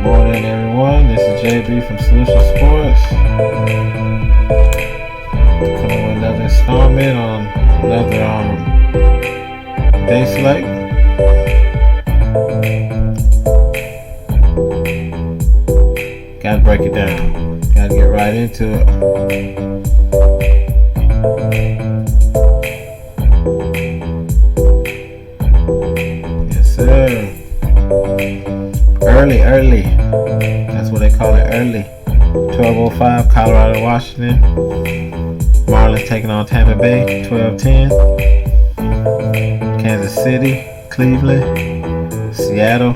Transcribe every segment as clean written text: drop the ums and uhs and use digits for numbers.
Morning, everyone. This is JB from Solution Sports. Coming with another installment on another day slate. Gotta break it down. Gotta get right into it. Yes, sir. Early. That's what they call it, early. 12:05, Colorado, Washington. Marlins taking on Tampa Bay, 12:10. Kansas City, Cleveland, Seattle.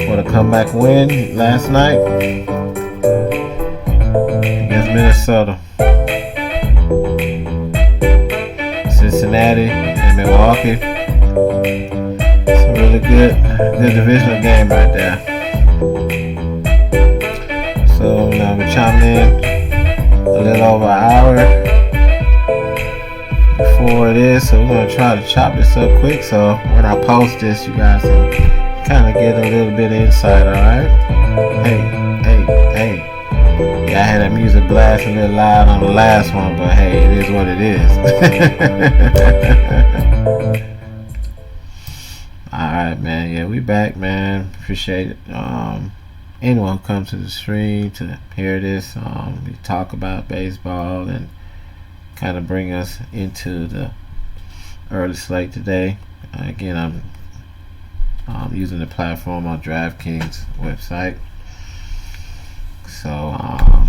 What a comeback win last night against Minnesota. Cincinnati and Milwaukee. It's a really good divisional game right there. So now we're chiming in a little over an hour before it is. So we're going to try to chop this up quick. So when I post this, you guys can kind of get a little bit of insight, alright? Hey. Yeah, I had that music blast a little loud on the last one, but hey, it is what it is. Alright, man. Yeah, we back, man. Appreciate it. Anyone who comes to the stream to hear this, we talk about baseball and kind of bring us into the early slate today. Again, I'm using the platform on Draftkings website. So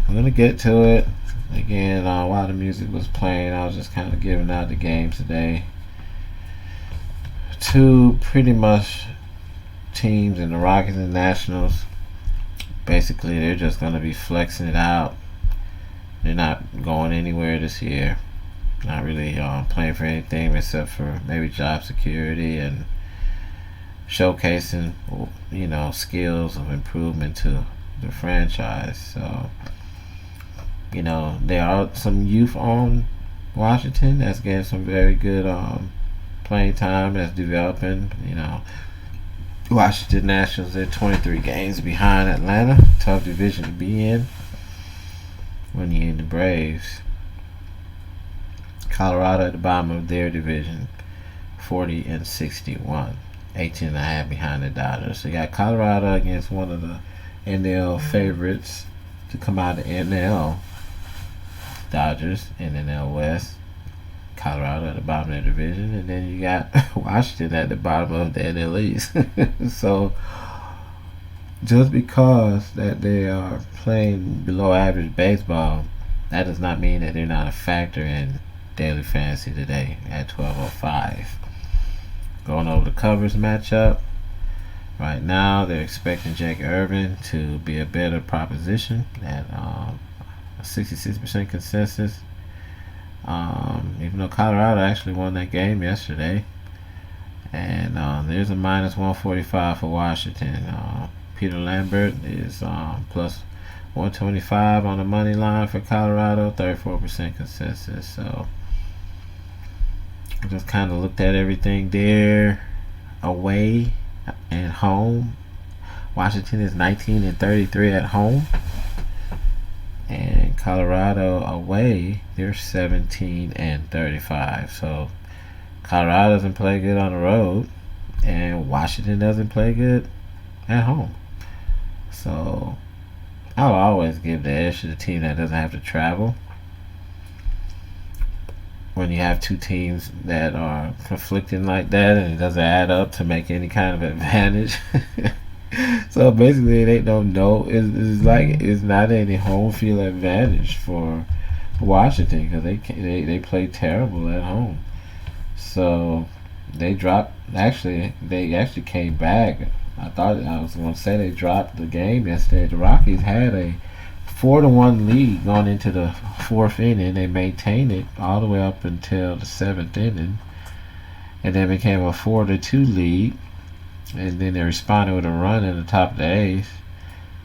we're gonna get to it. Again, while the music was playing, I was just kind of giving out the games today. Two pretty much teams in the Rockies and Nationals. Basically, they're just going to be flexing it out. They're not going anywhere this year. Not really playing for anything except for maybe job security and showcasing, skills of improvement to the franchise. So, there are some youth on Washington that's getting some very good playing time, that's developing. Washington Nationals, they're 23 games behind Atlanta. Tough division to be in when you're in the Braves. Colorado at the bottom of their division, 40-61, 18.5 behind the Dodgers. So you got Colorado against one of the NL favorites to come out of the NL. Dodgers in NL West. Colorado at the bottom of the division, and then you got Washington at the bottom of the NL East. So just because that they are playing below average baseball, that does not mean that they're not a factor in Daily Fantasy today at 12:05. Going over the covers matchup. Right now, they're expecting Jake Irvin to be a better proposition at a 66% consensus. Even though Colorado actually won that game yesterday. And there's a minus 145 for Washington. Peter Lambert is plus 125 on the money line for Colorado, 34% consensus. So I just kind of looked at everything there, away and home. Washington is 19-33 at home. And Colorado away, they're 17-35. So Colorado doesn't play good on the road, and Washington doesn't play good at home. So I'll always give the edge to the team that doesn't have to travel. When you have two teams that are conflicting like that, and it doesn't add up to make any kind of advantage. So basically, they don't know. It's like it's not any home field advantage for Washington because they play terrible at home. So they dropped. They actually came back. I was going to say they dropped the game yesterday. The Rockies had a 4-1 lead going into the fourth inning. They maintained it all the way up until the seventh inning, and then became a 4-2 lead. And then they responded with a run in the top of the eighth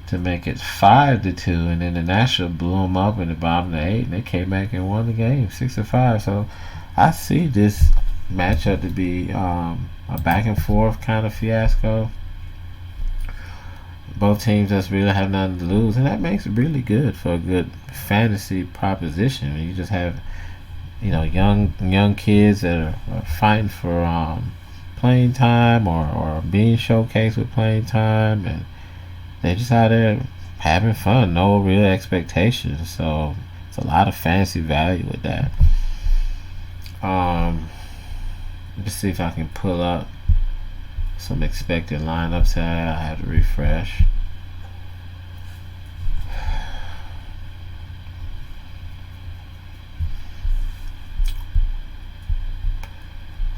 to make it 5-2. And then the Nationals blew them up in the bottom of the eighth, and they came back and won the game 6-5. So I see this matchup to be a back and forth kind of fiasco. Both teams just really have nothing to lose, and that makes it really good for a good fantasy proposition. You just have young kids that are fighting for playing time or being showcased with playing time, and they're just out there having fun, no real expectations. So it's a lot of fantasy value with that. Let's see if I can pull up some expected lineups. I have to refresh.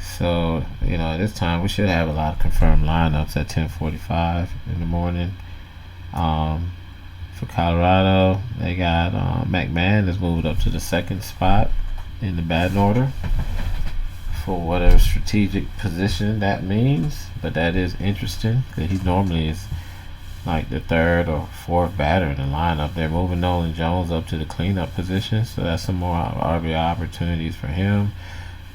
So, this time we should have a lot of confirmed lineups at 10:45 in the morning. For Colorado, they got McMahon has moved up to the second spot in the batting order for whatever strategic position that means. But that is interesting because he normally is like the third or fourth batter in the lineup. They're moving Nolan Jones up to the cleanup position, so that's some more RBI opportunities for him.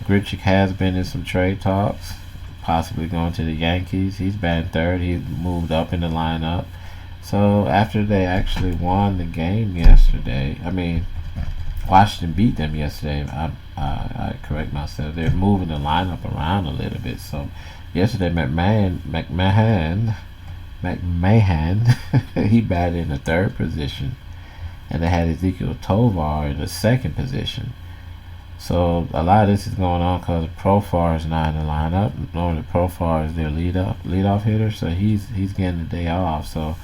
Grichuk has been in some trade talks, possibly going to the Yankees. He's batting third. He moved up in the lineup. So after they actually won the game yesterday, Washington beat them yesterday. I correct myself. They're moving the lineup around a little bit. So yesterday, McMahon, he batted in the third position, and they had Ezekiel Tovar in the second position. So a lot of this is going on because Profar is not in the lineup. Normally Profar is their leadoff hitter, so he's getting the day off. So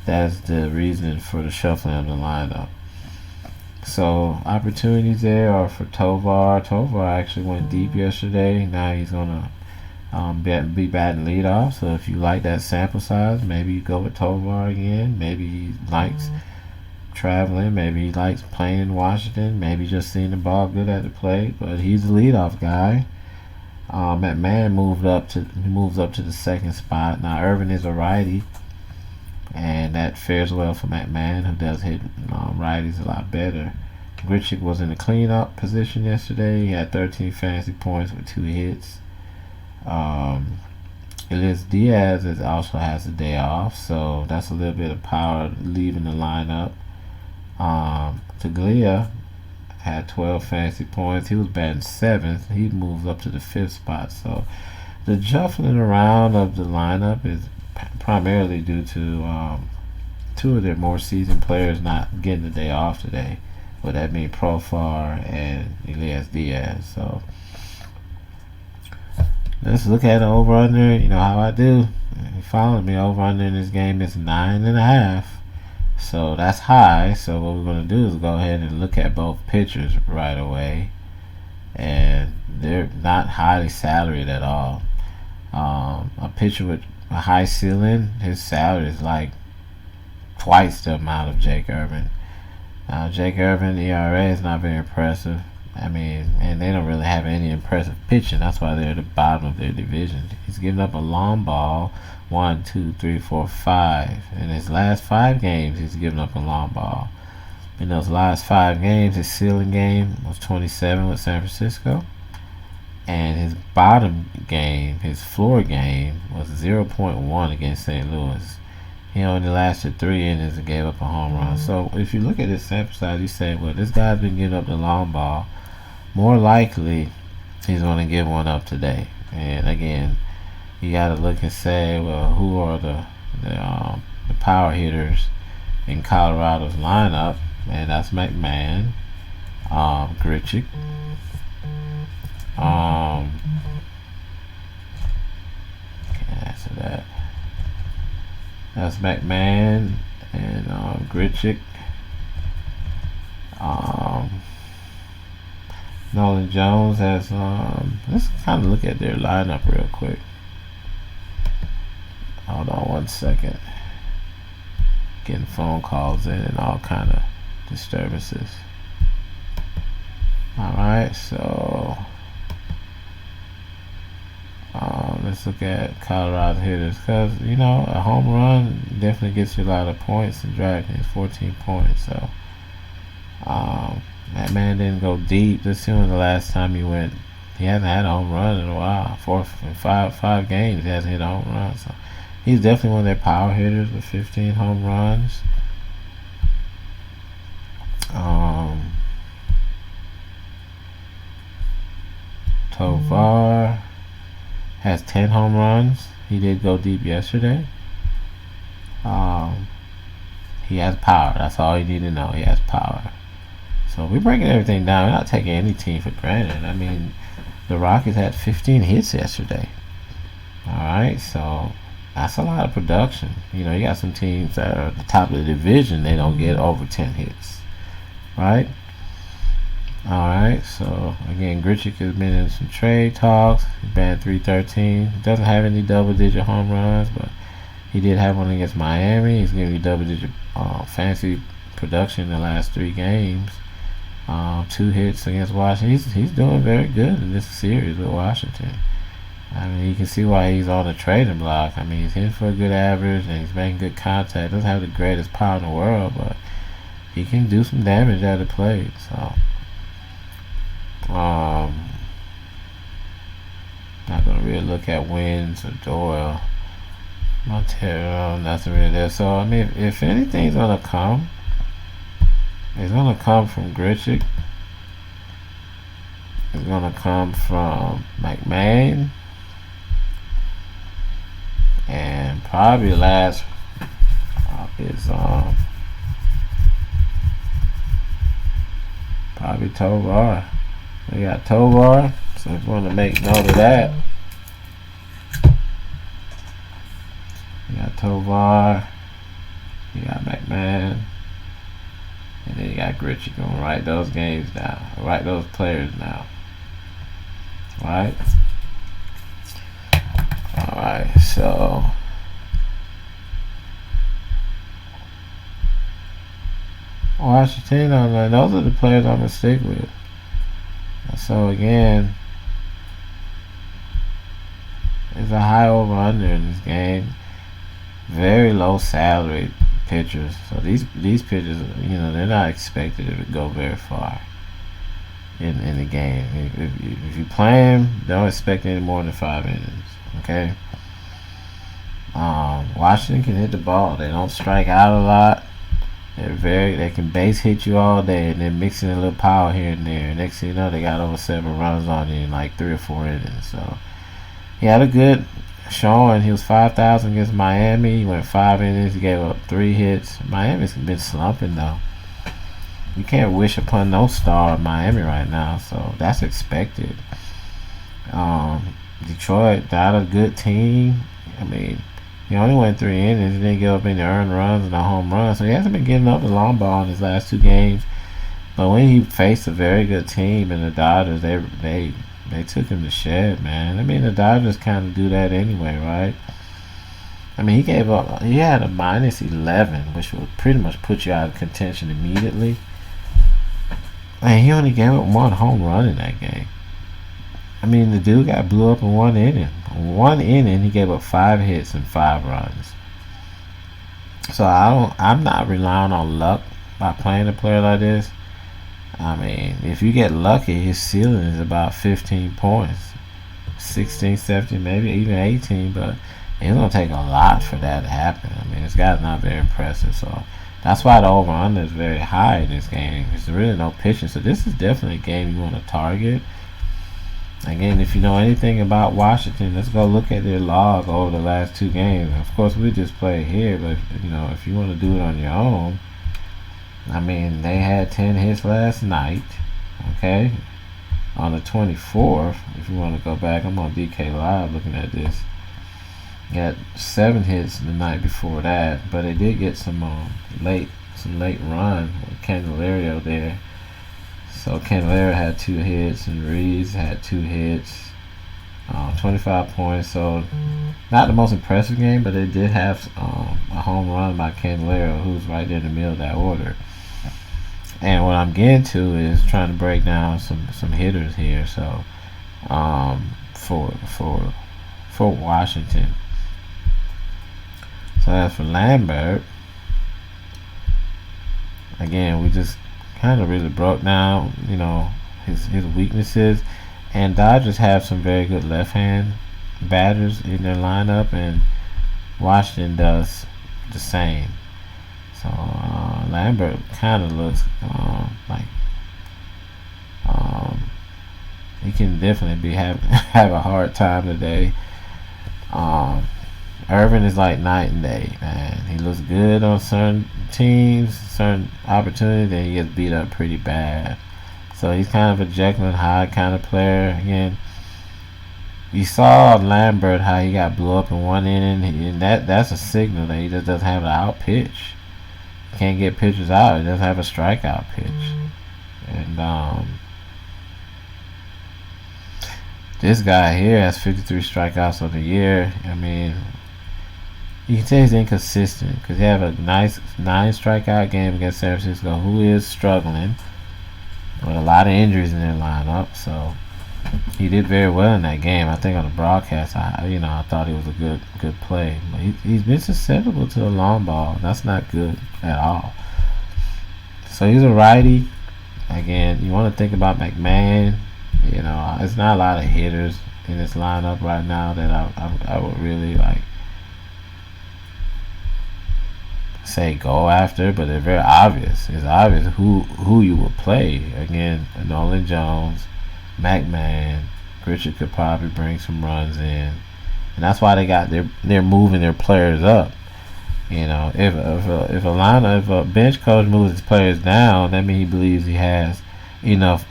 that's the reason for the shuffling of the lineup. So opportunities there are for Tovar. Tovar actually went deep yesterday. Now he's gonna be batting leadoff. So if you like that sample size, maybe you go with Tovar again. Maybe he likes traveling. Maybe he likes playing in Washington. Maybe just seeing the ball good at the plate. But he's the leadoff guy. McMahon moves up to the second spot. Now Irvin is a righty, and that fares well for McMahon, who does hit righties a lot better. Grichuk was in the cleanup position yesterday. He had 13 fantasy points with 2 hits. Elias Diaz also has a day off, so that's a little bit of power leaving the lineup. Taglia had 12 fantasy points. He was batting 7th. He moves up to the 5th spot. So the shuffling around of the lineup is primarily due to 2 of their more seasoned players not getting the day off today. Would that mean Profar and Elias Diaz? So let's look at the over under. You know how I do. If you follow me, over under in this game is 9.5. So that's high. So what we're going to do is go ahead and look at both pitchers right away. And they're not highly salaried at all. A pitcher with a high ceiling, his salary is like twice the amount of Jake Irvin. Jake Irvin, ERA is not very impressive. And they don't really have any impressive pitching. That's why they're at the bottom of their division. He's given up a long ball 1, 2, 3, 4, 5. In his last 5 games, he's given up a long ball. In those last 5 games, his ceiling game was 27 with San Francisco. And his bottom game, his floor game, was 0.1 against St. Louis. He only lasted 3 innings and gave up a home run. So if you look at his sample size, you say, well, this guy's been giving up the long ball. More likely, he's going to give one up today. And again, you got to look and say, well, who are the power hitters in Colorado's lineup? And that's McMahon, Grichuk. Can't answer that. That's McMahon and Grichuk. Nolan Jones has. Let's kind of look at their lineup real quick. Hold on 1 second. Getting phone calls in and all kind of disturbances. All right, so let's look at Colorado hitters, because a home run definitely gets you a lot of points in Draftkings, 14 points. So that man didn't go deep. This was the last time he he hasn't had a home run in a while. Five games he hasn't hit a home run. So he's definitely one of their power hitters with 15 home runs. Tovar has 10 home runs. He did go deep yesterday. He has power. That's all you need to know. He has power. So we're breaking everything down. We're not taking any team for granted. I mean, the Rockies had 15 hits yesterday. Alright, so that's a lot of production. You know, you got some teams that are at the top of the division, they don't get over 10 hits. Right? Alright, so again, Grichuk has been in some trade talks. He's batting .313. Doesn't have any double-digit home runs, but he did have one against Miami. He's giving you double-digit fantasy production in the last 3 games. 2 hits against Washington. He's doing very good in this series with Washington. I mean, you can see why he's on the trading block. I mean, he's hitting for a good average and he's making good contact. Doesn't have the greatest power in the world, but he can do some damage at the plate. So, not gonna really look at Wins or Doyle. Montero, nothing really there. So, I mean, if anything's gonna come, it's gonna come from Grichuk. It's gonna come from McMahon. And probably last is probably Tovar. We got Tovar, so if you want to make note of that. You got Tovar, you got McMahon, and then you got Grichuk. You're gonna write those games down, write those players down. Right? Alright, so Washington, those are the players I'm gonna stick with. So again, there's a high over under in this game. Very low salary pitchers. So these pitchers, you know, they're not expected to go very far in the game. If you play them, don't expect any more than 5 innings. Okay. Washington can hit the ball. They don't strike out a lot. They can base hit you all day and then mix in a little power here and there. Next thing you know, they got over 7 runs on you in like 3 or 4 innings. So he had a good showing. He was 5,000 against Miami. He went 5 innings. He gave up 3 hits. Miami's been slumping though. You can't wish upon no star in Miami right now, so that's expected. Detroit, not a good team. I mean, he only went 3 innings. He didn't give up any earned runs and a home run, so he hasn't been getting up the long ball in his last 2 games. But when he faced a very good team in the Dodgers, they took him to shed, man. I mean, the Dodgers kind of do that anyway, right? I mean, he had a -11, which would pretty much put you out of contention immediately. And he only gave up 1 home run in that game. I mean, the dude got blew up in 1 inning. 1 inning, he gave up 5 hits and 5 runs. So I'm not relying on luck by playing a player like this. I mean, if you get lucky, his ceiling is about 15 points, 16, 17, maybe even 18. But it's gonna take a lot for that to happen. I mean, this guy's not very impressive. So that's why the over/under is very high in this game. There's really no pitching, so this is definitely a game you want to target. Again, if you know anything about Washington, let's go look at their log over the last 2 games. Of course, we just play here, but you know, if you want to do it on your own, I mean, they had 10 hits last night. Okay, on the 24th. If you want to go back, I'm on DK Live looking at this. Got 7 hits the night before that, but they did get some late run with Candelario there. So Candelario had 2 hits and Reeves had 2 hits, 25 points. So not the most impressive game, but they did have a home run by Candelario, who's right there in the middle of that order. And what I'm getting to is trying to break down some hitters here. So for Washington. So as for Lambert, again, we just kind of really broke down, you know, his weaknesses. And Dodgers have some very good left-hand batters in their lineup, and Washington does the same. So Lambert kind of looks like he can definitely be have a hard time today. Irvin is like night and day, man. He looks good on certain teams, certain opportunities, then he gets beat up pretty bad. So he's kind of a Jekyll and Hyde kind of player. Again, you saw Lambert how he got blew up in one inning, and that's a signal that he just doesn't have an out pitch. He can't get pitchers out. He doesn't have a strikeout pitch. And this guy here has 53 strikeouts on the year. I mean, you can say he's inconsistent because he have a nice 9 strikeout game against San Francisco, who is struggling with a lot of injuries in their lineup. So he did very well in that game. I think on the broadcast, I thought he was a good play. But he's been susceptible to the long ball. That's not good at all. So he's a righty. Again, you want to think about McMahon. It's not a lot of hitters in this lineup right now that I would really say go after, but they're very obvious. It's obvious who you will play. Again, Nolan Jones, McMahon, Richard could probably bring some runs in, and that's why they're moving their players up. If a bench coach moves his players down, that means he believes he has enough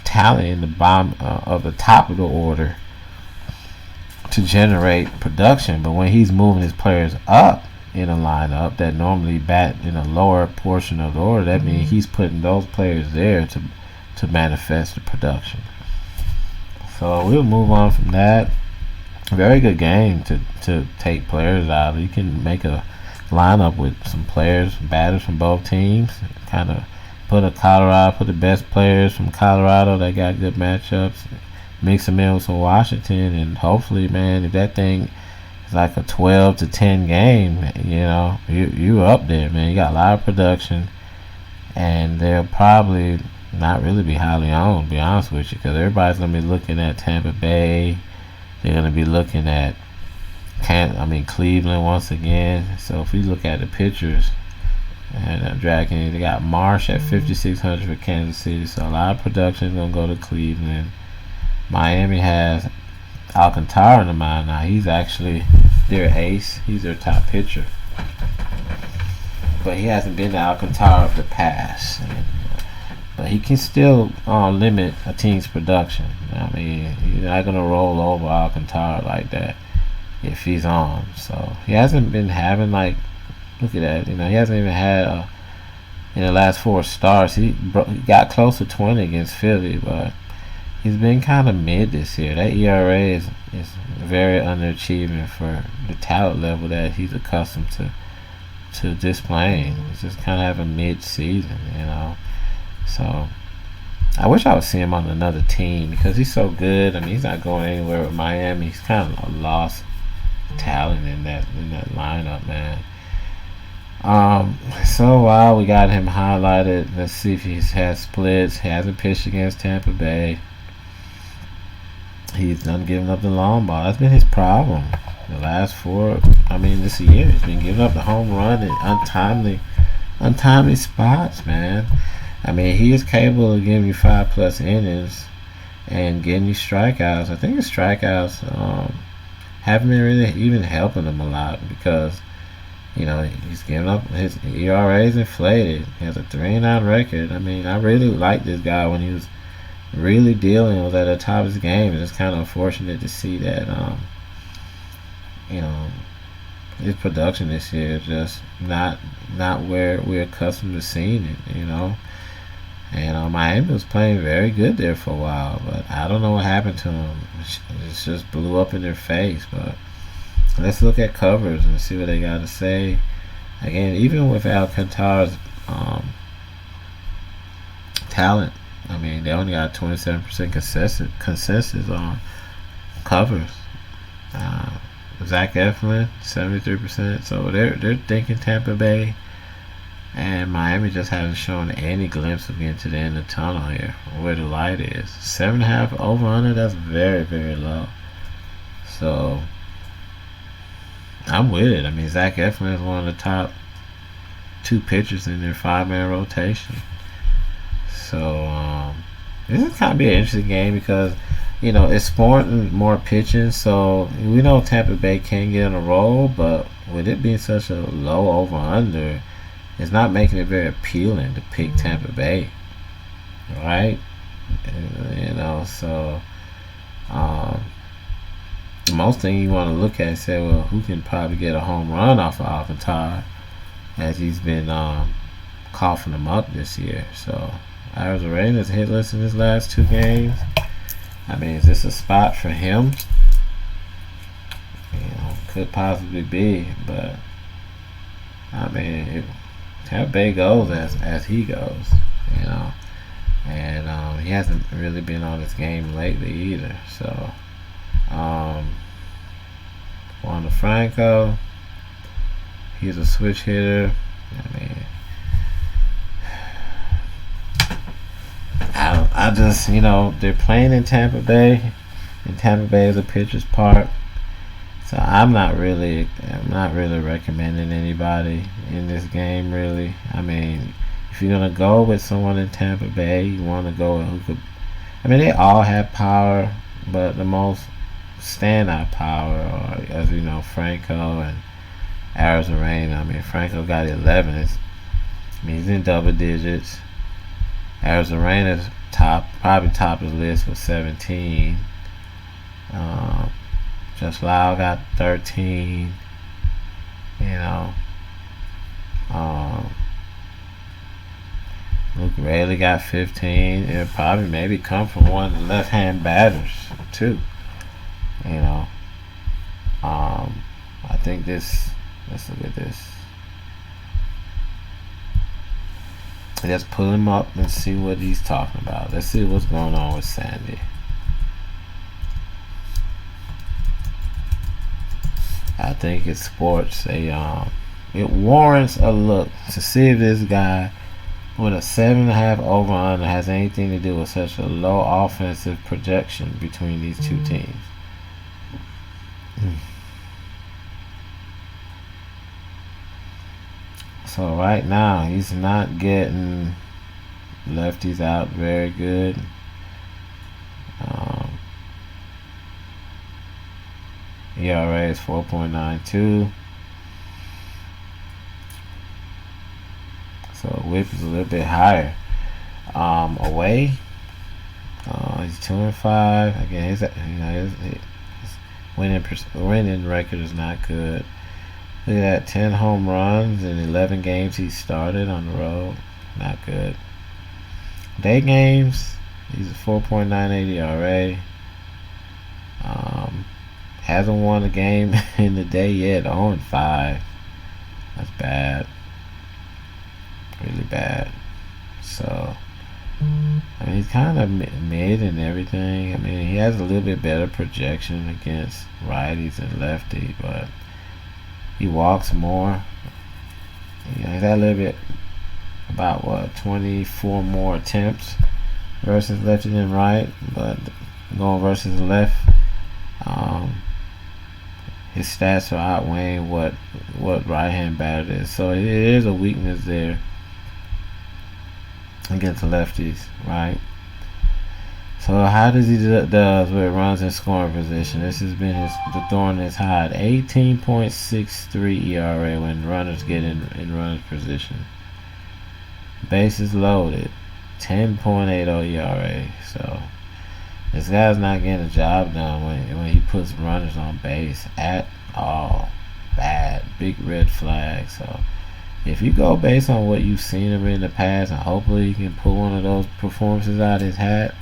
talent in the bottom of the top of the order to generate production. But when he's moving his players up in a lineup that normally bat in a lower portion of the order, that means he's putting those players there to manifest the production. So we'll move on from that. Very good game to take players out. You can make a lineup with some batters from both teams. Kind of put the best players from Colorado that got good matchups, mix them in with some Washington, and hopefully, man, if that thing is like a 12-10 game, you up there, man. You got a lot of production, and they'll probably not really be highly owned, to be honest with you, because everybody's going to be looking at Tampa Bay. They're going to be looking at Cleveland once again. So if we look at the pitchers, and Draftkings, they got Marsh at 5,600 for Kansas City, so a lot of production is going to go to Cleveland. Miami has Alcantara in the mind now. He's actually their ace. He's their top pitcher. But he hasn't been to Alcantara of the past. But he can still limit a team's production. I mean, you're not going to roll over Alcantara like that if he's on. So he hasn't been having look at that. He hasn't even had in the last 4 starts. He got close to 20 against Philly, but he's been kind of mid this year. That ERA is very underachieving for the talent level that he's accustomed to displaying. He's just kind of having mid-season, So I wish I would see him on another team because he's so good. I mean, he's not going anywhere with Miami. He's kind of lost talent in that lineup, man. So while we got him highlighted, let's see if he's had splits. He hasn't pitched against Tampa Bay. He's done giving up the long ball. That's been his problem. The last 4, this year, he's been giving up the home run in untimely spots, man. He is capable of giving you 5+ innings and getting you strikeouts. I think his strikeouts haven't been really even helping him a lot because he's giving up, his ERA is inflated. He has a 3-9 record. I really liked this guy when he was really dealing, was at the top of his game. It's kind of unfortunate to see that his production this year is just not where we're accustomed to seeing it, And Miami was playing very good there for a while, but I don't know what happened to him. It just blew up in their face. But let's look at covers and see what they got to say. Again, even with Alcantara's talent, they only got 27% consensus on covers. Zach Eflin, 73%. So they're thinking Tampa Bay. And Miami just hasn't shown any glimpse of getting to the end of the tunnel here, where the light is. 7.5 over under, that's very, very low. So, I'm with it. I mean, Zach Eflin is one of the top 2 pitchers in their 5-man rotation. So, this is kind of be an interesting game because, it's sporting more pitching. So, we know Tampa Bay can get in a roll, but with it being such a low over under, it's not making it very appealing to pick Tampa Bay, right? So the most thing you want to look at is say, well, who can probably get a home run off of Alcantara, as he's been coughing them up this year. So Arizona is hitless in his last 2 games. I mean, is this a spot for him? Could possibly be, but I mean, Tampa Bay goes as he goes, and he hasn't really been on his game lately either. So, Wander Franco, he's a switch hitter. I mean, I just, they're playing in Tampa Bay, and Tampa Bay is a pitcher's park. So I'm not really recommending anybody in this game, really. I mean, if you're gonna go with someone in Tampa Bay, you want to go with who could. I mean, they all have power, but the most standout power are, as we know, Franco and Arizona. I mean, Franco got 11. He's in double digits. Arizona's probably top of the list with 17. Just Lau got 13. Luke Rayleigh got 15. It'll probably maybe come from one of the left-hand batters too. I think this. Let's look at this. Let's pull him up and see what he's talking about. Let's see what's going on with Sandy. I think it sports it warrants a look to see if this guy with a 7.5 over under has anything to do with such a low offensive projection between these 2 teams. So right now he's not getting lefties out very good. ERA is 4.92. So whip is a little bit higher. Away, he's 2-5. Again, his winning record is not good. Look at that, 10 home runs in 11 games he started on the road. Not good. Day games, he's a 4.98 ERA. Hasn't won a game in the day yet. 0-5. That's bad. Really bad. So, I mean, he's kind of mid and everything. I mean, he has a little bit better projection against righties and lefties, but he walks more. He's had a little bit, about 24 more attempts versus lefty than right, but going versus left, his stats are outweighing what right-hand batter is. So it is a weakness there against lefties, right? So how does he does with runs in scoring position? This has been the thorn in his hide. 18.63 ERA when runners get in runners position. Bases loaded, 10.80 ERA. So this guy's not getting the job done when he puts runners on base at all. Bad, big red flag. So if you go based on what you've seen him in the past, and hopefully he can pull one of those performances out of his hat,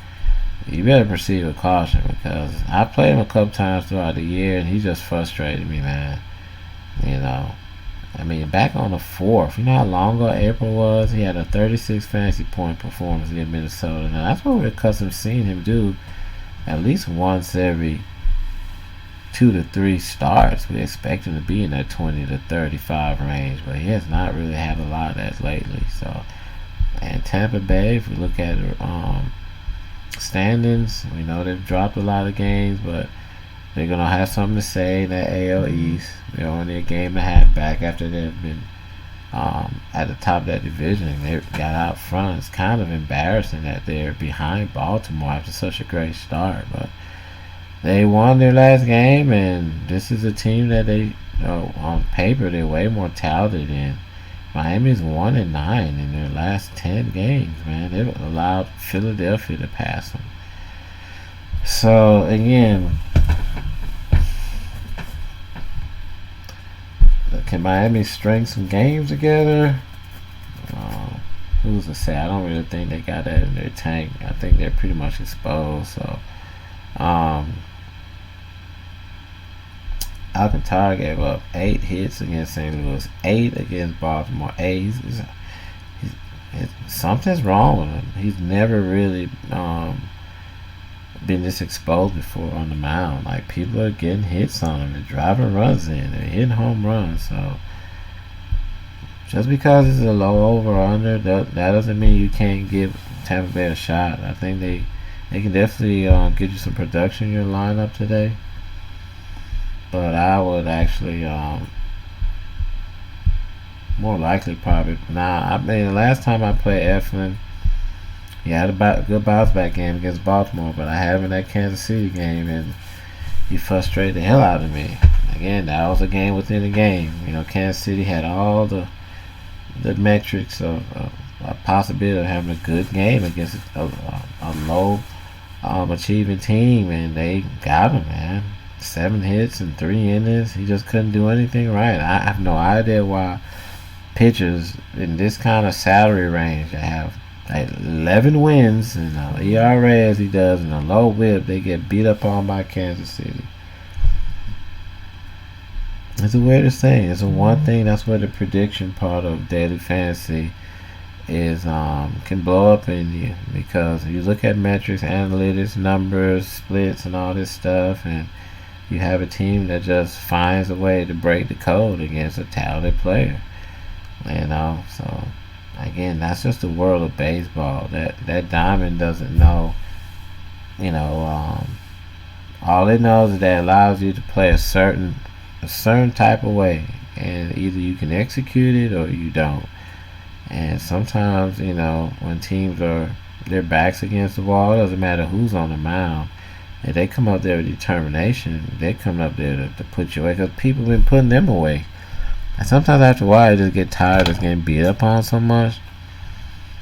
you better proceed with caution, because I played him a couple times throughout the year and he just frustrated me, man. I mean, back on the 4th, you know how long ago April was? He had a 36 fantasy point performance against Minnesota. Now that's what we're accustomed to seeing him do at least once every 2 to 3 starts, we expect him to be in that 20 to 35 range, but he has not really had a lot of that lately. So, and Tampa Bay, if we look at standings, we know they've dropped a lot of games, but they're gonna have something to say in that AL East. They're only a game and a half back after they've been at the top of that division. They got out front. It's kind of embarrassing that they're behind Baltimore after such a great start, but they won their last game, and this is a team that they, on paper, they're way more talented than. Miami's 1-9 in their last 10 games, man. They've allowed Philadelphia to pass them. So, again, can Miami string some games together? Who's to say? I don't really think they got that in their tank. I think they're pretty much exposed. So, Alcantara gave up 8 hits against St. Louis, 8 against Baltimore. Something's wrong with him. He's never really been this exposed before on the mound. Like, people are getting hits on him. They're driving runs in. They're hitting home runs. So, just because it's a low over or under, that doesn't mean you can't give Tampa Bay a shot. I think they can definitely get you some production in your lineup today. But I would actually more likely probably. I mean, the last time I played Eflin, he had a good bounce back game against Baltimore, but I have in that Kansas City game, and he frustrated the hell out of me. Again, that was a game within a game. Kansas City had all the metrics of a possibility of having a good game against a low achieving team, and they got him, man. 7 hits and 3 innings. He just couldn't do anything right. I have no idea why pitchers in this kind of salary range that have 11 wins and ERA as he does and a low whip, they get beat up on by Kansas City. It's the weirdest thing. It's the one thing. That's where the prediction part of Daily Fantasy is can blow up in you, because you look at metrics, analytics, numbers, splits, and all this stuff, and you have a team that just finds a way to break the code against a talented player. So again, that's just the world of baseball. That diamond doesn't know. All it knows is that it allows you to play a certain type of way, and either you can execute it or you don't. And sometimes, when teams are their backs against the wall, it doesn't matter who's on the mound. If they come up there with determination, they come up there to put you away, because people have been putting them away. And sometimes after a while, I just get tired of getting beat up on so much,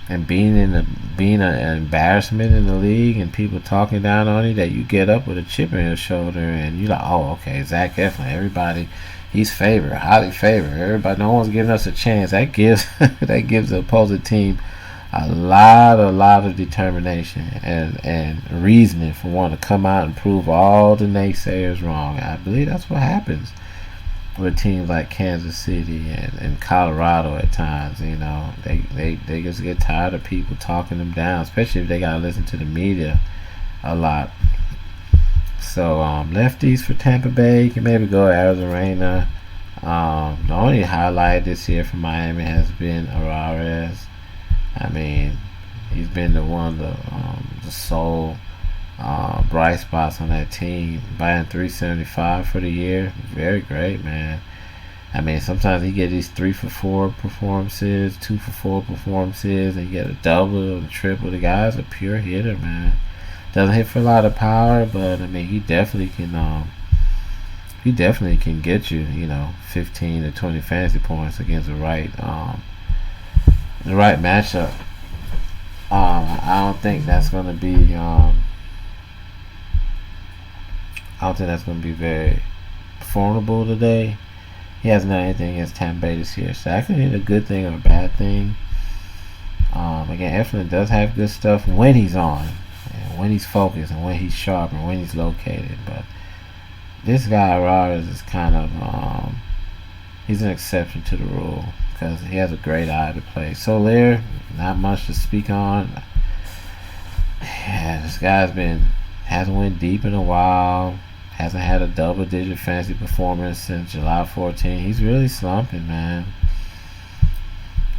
and being an embarrassment in the league, and people talking down on you, that you get up with a chip on your shoulder, and you're like, oh, okay, Zach Eflin, everybody, he's favored, highly favored. Everybody, no one's giving us a chance. That gives the opposing team a lot of determination and reasoning for wanting to come out and prove all the naysayers wrong. I believe that's what happens with teams like Kansas City and Colorado at times. They just get tired of people talking them down, especially if they gotta listen to the media a lot. So lefties for Tampa Bay, you can maybe go Arizona. The only highlight this year for Miami has been Arares. I mean, he's been one of the sole bright spots on that team, batting .375 for the year. Very great, man. I mean, sometimes he get these 3-for-4 performances, 2-for-4 performances, and you get a double, a triple. The guy's a pure hitter, man. Doesn't hit for a lot of power, but I mean, he definitely can. He definitely can get you, 15 to 20 fantasy points against the right matchup. I don't think that's going to be. I don't think that's going to be very formidable today. He hasn't done anything against Tampa Bay this year, so that could be a good thing or a bad thing. Again, Eflin does have good stuff when he's on, and when he's focused, and when he's sharp, and when he's located. But this guy Arares is kind of he's an exception to the rule, because he has a great eye to play. Soler, not much to speak on. Yeah, this guy's hasn't went deep in a while. Hasn't had a double-digit fantasy performance since July 14. He's really slumping, man.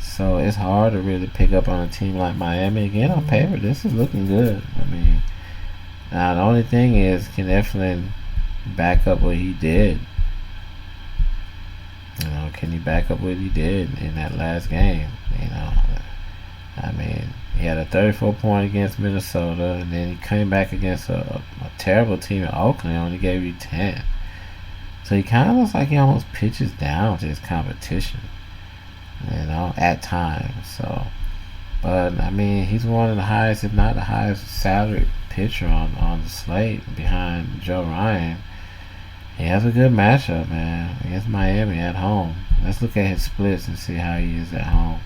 So it's hard to really pick up on a team like Miami. Again, on paper, this is looking good. I mean, now the only thing is, can Eflin back up what he did? Can he back up what he did in that last game? I mean, he had a 34 point against Minnesota, and then he came back against a terrible team in Oakland and only gave you 10. So he kind of looks like he almost pitches down to his competition, at times. So, but I mean, he's one of the highest, if not the highest, salaried pitcher on the slate behind Joe Ryan. He has a good matchup, man, against Miami at home. Let's look at his splits and see how he is at home.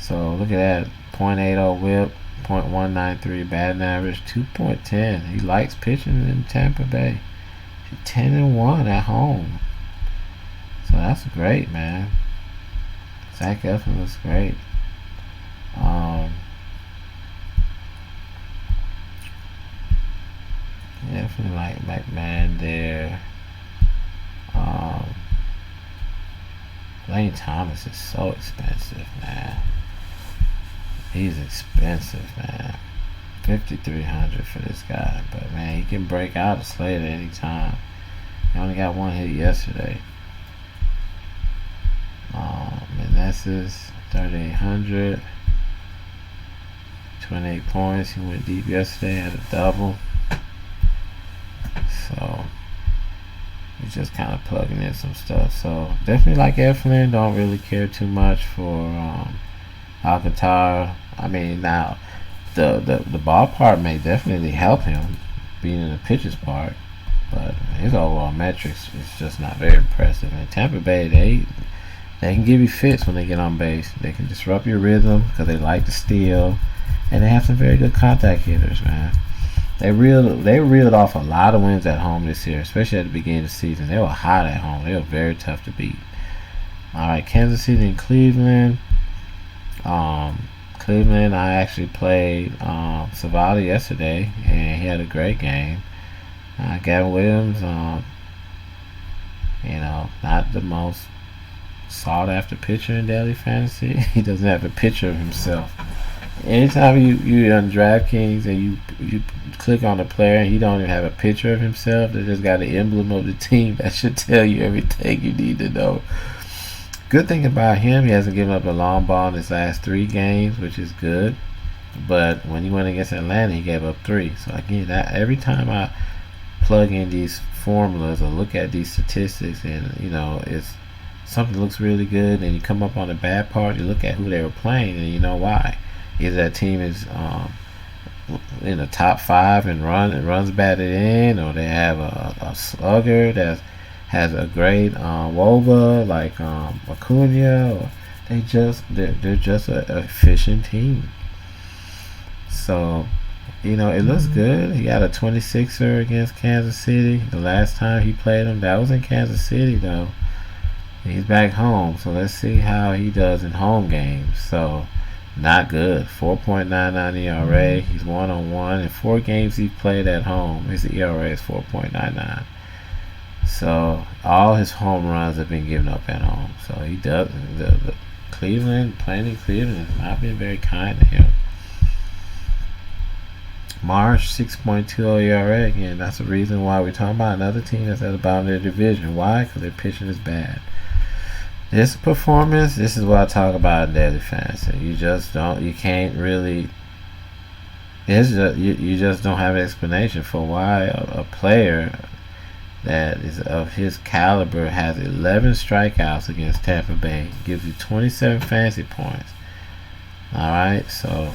So look at that, .80 whip, .193 batting average, 2.10. He likes pitching in Tampa Bay. 10-1 at home. So that's great, man. Zach Eflin looks great. Definitely like McMahon there. Lane Thomas is so expensive, man. He's expensive, man. $5,300 for this guy, but man, he can break out a slate at any time. He only got one hit yesterday. Meneses, 3,800, 28 points. He went deep yesterday, had a double. So he's just kind of plugging in some stuff. So definitely like Eflin. Don't really care too much for Alcantara. I mean, now the ballpark may definitely help him being in the pitcher's park, but his overall metrics is just not very impressive. And Tampa Bay, they can give you fits when they get on base. They can disrupt your rhythm because they like to steal, and they have some very good contact hitters, man. They reeled off a lot of wins at home this year, especially at the beginning of the season. They were hot at home. They were very tough to beat. All right, Kansas City and Cleveland. Cleveland, I actually played Savali yesterday, and he had a great game. Gavin Williams, not the most sought-after pitcher in Daily Fantasy. He doesn't have a picture of himself. Anytime you're on Draftkings and you click on a player and he don't even have a picture of himself, they just got the emblem of the team. That should tell you everything you need to know. Good thing about him, he hasn't given up a long ball in his last 3 games, which is good. But when he went against Atlanta, he gave up 3. So again, every time I plug in these formulas or look at these statistics, and it's something looks really good, and you come up on the bad part, you look at who they were playing, and you know why. Either that team is in the top 5 and runs batted in, or they have a slugger that has a great WOBA like Acuna, or they're just an efficient team. So it looks good. He got a 26er against Kansas City. The last time he played them, that was in Kansas City though. He's back home, so let's see how he does in home games. So not good. 4.99 ERA. He's 1-on-1. In 4 games he played at home, his ERA is 4.99. So all his home runs have been given up at home. So he does. The Cleveland, playing in Cleveland, has not been very kind to him. Marsh, 6.20 ERA. Again, that's the reason why we're talking about another team that's at the bottom of their division. Why? Because their pitching is bad. This performance, this is what I talk about in Daily Fantasy. You just can't really, you just don't have an explanation for why a player that is of his caliber has 11 strikeouts against Tampa Bay, gives you 27 fantasy points. Alright, so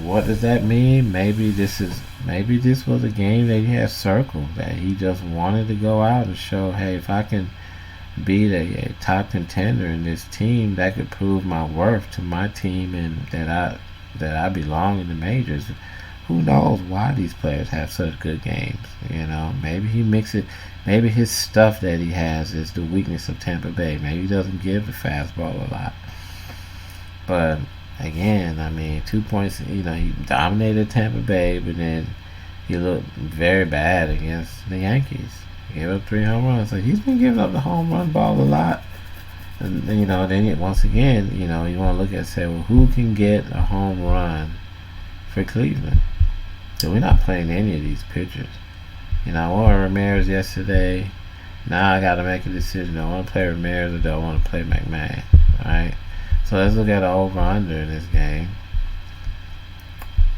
what does that mean? Maybe this was a game that he had circled, that he just wanted to go out and show, hey, if I can beat a top contender in this team, that could prove my worth to my team, and that I belong in the majors. Who knows why these players have such good games? Maybe he mixes it. Maybe his stuff that he has is the weakness of Tampa Bay. Maybe he doesn't give the fastball a lot. But again, I mean, 2 points. He dominated Tampa Bay, but then he looked very bad against the Yankees. He gave up 3 home runs. So he's been giving up the home run ball a lot. And then once again, you want to look at and say, well, who can get a home run for Cleveland? So we're not playing any of these pitchers. I wanted Ramirez yesterday. Now I got to make a decision. Do I want to play Ramirez or do I want to play McMahon? Alright? So let's look at the over-under in this game.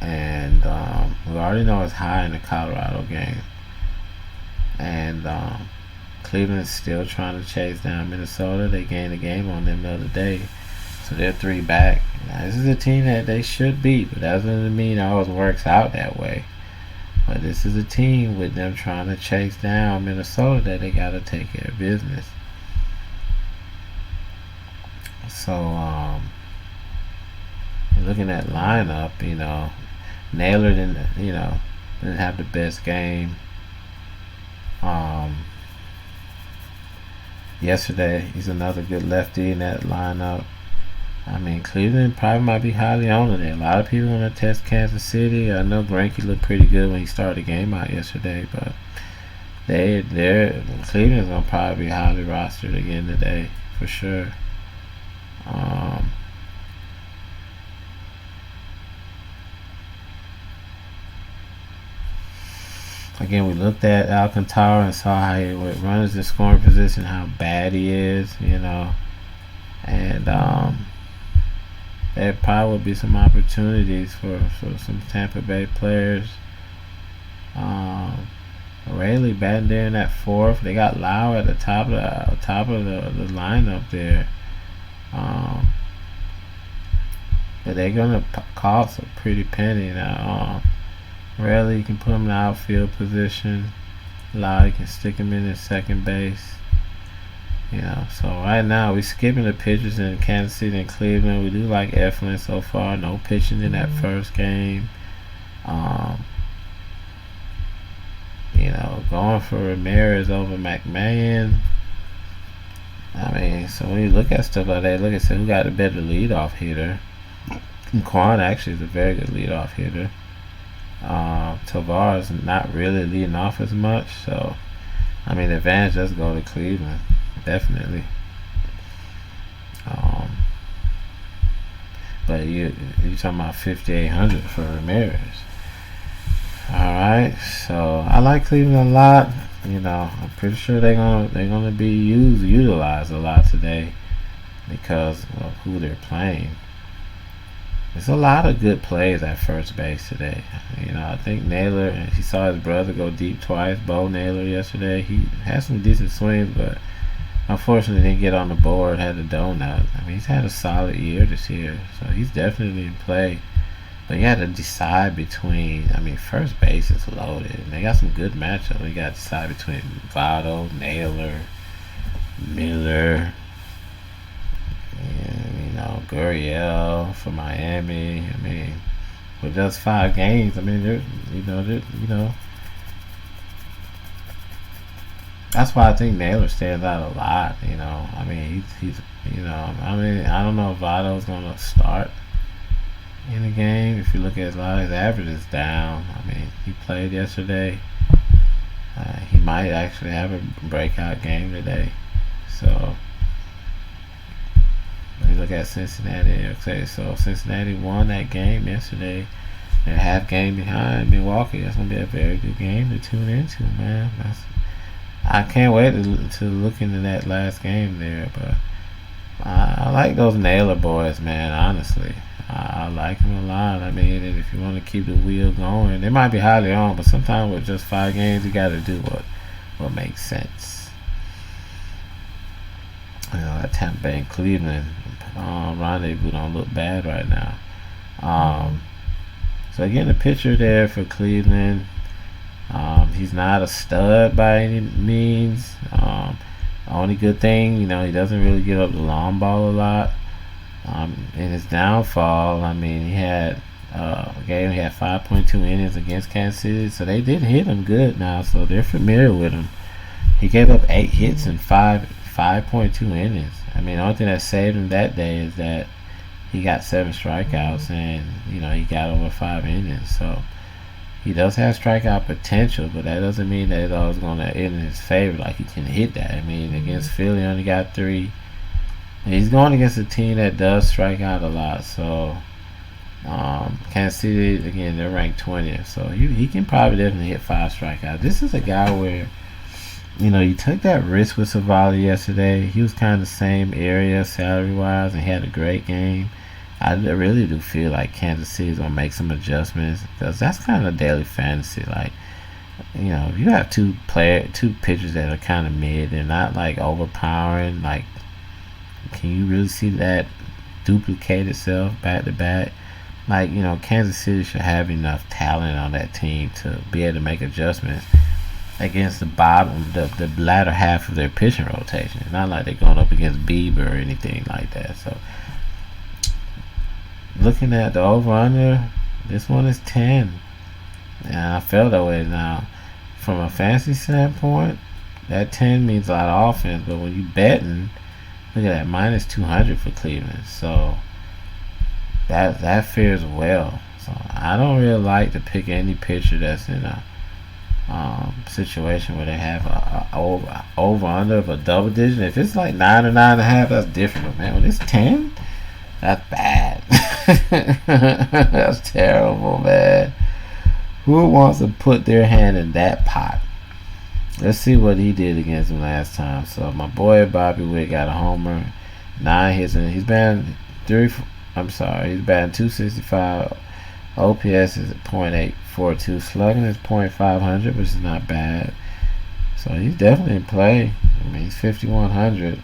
And we already know it's high in the Colorado game. And Cleveland's still trying to chase down Minnesota. They gained a game on them the other day. So they're 3 back. Now, this is a team that they should beat, but that doesn't mean it always works out that way. But this is a team with them trying to chase down Minnesota that they got to take care of business. So, looking at lineup, Naylor didn't have the best game. Yesterday, he's another good lefty in that lineup. Cleveland probably might be highly on it. A lot of people going to test Kansas City. I know Greinke looked pretty good when he started the game out yesterday, but Cleveland's going to probably be highly rostered again today for sure. Again, we looked at Alcantara and saw how he runs the scoring position, how bad he is, and there probably will be some opportunities for some Tampa Bay players. Rayleigh batting there in that 4th. They got Lauer at the top of the lineup there. But they're gonna cost a pretty penny now. Rayleigh, you can put him in the outfield position. Lauer, you can stick him in at second base. So right now we're skipping the pitchers in Kansas City and Cleveland. We do like Eflin so far. No pitching in that first game. Going for Ramirez over McMahon. So when you look at stuff like that, look at who got the better leadoff hitter. Quan actually is a very good leadoff hitter. Tovar is not really leading off as much, so the advantage does go to Cleveland, definitely. But you're talking about 5,800 for Ramirez. Alright, so I like Cleveland a lot. I'm pretty sure they're gonna be utilized a lot today because of who they're playing. There's a lot of good plays at first base today. I think Naylor, he saw his brother go deep twice, Bo Naylor, yesterday. He had some decent swings, but unfortunately didn't get on the board, had a donut. He's had a solid year this year, so he's definitely in play. But you got to decide between, first base is loaded, and they got some good matchups. You got to decide between Votto, Naylor, Miller, and, Gurriel for Miami. With just 5 games, that's why I think Naylor stands out a lot. He's I don't know if Votto's gonna start in the game. If you look at his average is down. He played yesterday. He might actually have a breakout game today. So when you look at Cincinnati, so Cincinnati won that game yesterday. They're half game behind Milwaukee. That's gonna be a very good game to tune into, man. I can't wait to look into that last game there. But I like those Naylor boys, man. Honestly, I like them a lot. And if you want to keep the wheel going, they might be highly on, but sometimes with just 5 games, you got to do what makes sense. That Tampa Bay and Cleveland rendezvous don't look bad right now. So again, the pitcher there for Cleveland. He's not a stud by any means. Only good thing, he doesn't really give up the long ball a lot. In his downfall, he had a game. He had 5.2 innings against Kansas City, so they did hit him good now. So they're familiar with him. He gave up 8 hits in 5.2 innings. The only thing that saved him that day is that he got 7 strikeouts and he got over 5 innings. So He does have strikeout potential, but that doesn't mean that it's always going to end in his favor. Like, he can hit that. I mean, against Philly, only got 3. And he's going against a team that does strike out a lot. So, Kansas City, again, they're ranked 20th. So, he can probably definitely hit 5 strikeouts. This is a guy where, you took that risk with Savali yesterday. He was kind of the same area salary-wise, and he had a great game. I really do feel like Kansas City's going to make some adjustments, because that's kind of daily fantasy. Like, if you have two pitchers that are kind of mid, they're not like overpowering. Like, can you really see that duplicate itself back to back? Like, Kansas City should have enough talent on that team to be able to make adjustments against the latter half of their pitching rotation. It's not like they're going up against Bieber or anything like that. So, looking at the over-under, this one is 10. And I felt that way. Now, from a fantasy standpoint, that 10 means a lot of offense. But when you betting, look at that, minus 200 for Cleveland. So, that fares well. So, I don't really like to pick any pitcher that's in a situation where they have a over-under of a double digit. If it's like 9 or 9.5, that's different. But, man, when it's 10, that's bad. That's terrible, man. Who wants to put their hand in that pot? Let's see what he did against him last time. So my boy Bobby Witt got a homer, 9 hits, and he's batting he's batting 265. OPS is at .842. Slugging is .500, which is not bad. So he's definitely in play. I mean, he's 5,100.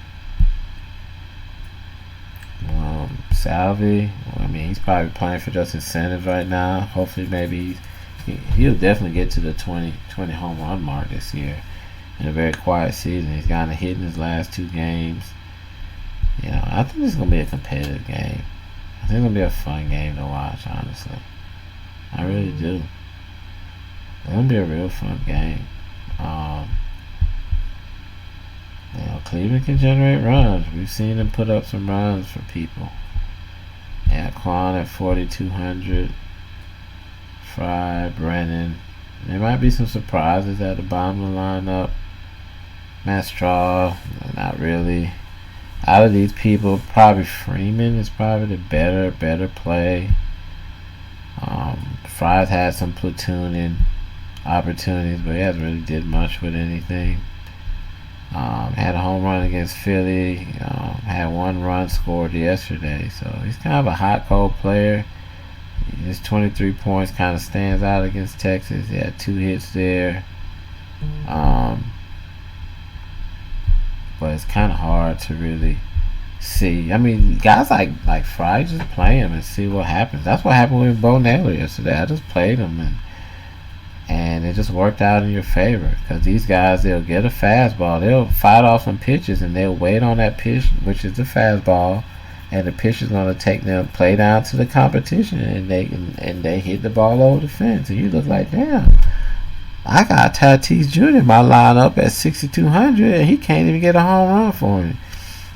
Salvi, he's probably playing for just incentives right now. Hopefully, maybe he'll definitely get to the 20 home run mark this year. In a very quiet season, he's gotten a hit in his last 2 games. I think this is gonna be a competitive game. I think it's gonna be a fun game to watch. Honestly, I really do. It's gonna be a real fun game. Cleveland can generate runs. We've seen them put up some runs for people. Yeah, Quan at 4,200. Fry, Brennan. There might be some surprises at the bottom of the lineup. Matt Straw, not really. Out of these people, probably Freeman is probably the better play. Fry's had some platooning opportunities, but he hasn't really did much with anything. Had a home run against Philly. Had 1 run scored yesterday. So he's kind of a hot, cold player. His 23 points kind of stands out against Texas. He had 2 hits there. But it's kind of hard to really see. I mean, guys like Fry, just play him and see what happens. That's what happened with Bo Naylor yesterday. I just played him and it just worked out in your favor, because these guys, they'll get a fastball, they'll fight off some pitches, and they'll wait on that pitch, which is the fastball, and the pitcher's going to take them play down to the competition, and they hit the ball over the fence, and you look like, damn, I got Tatis Jr. in my lineup at 6,200, and he can't even get a home run for me.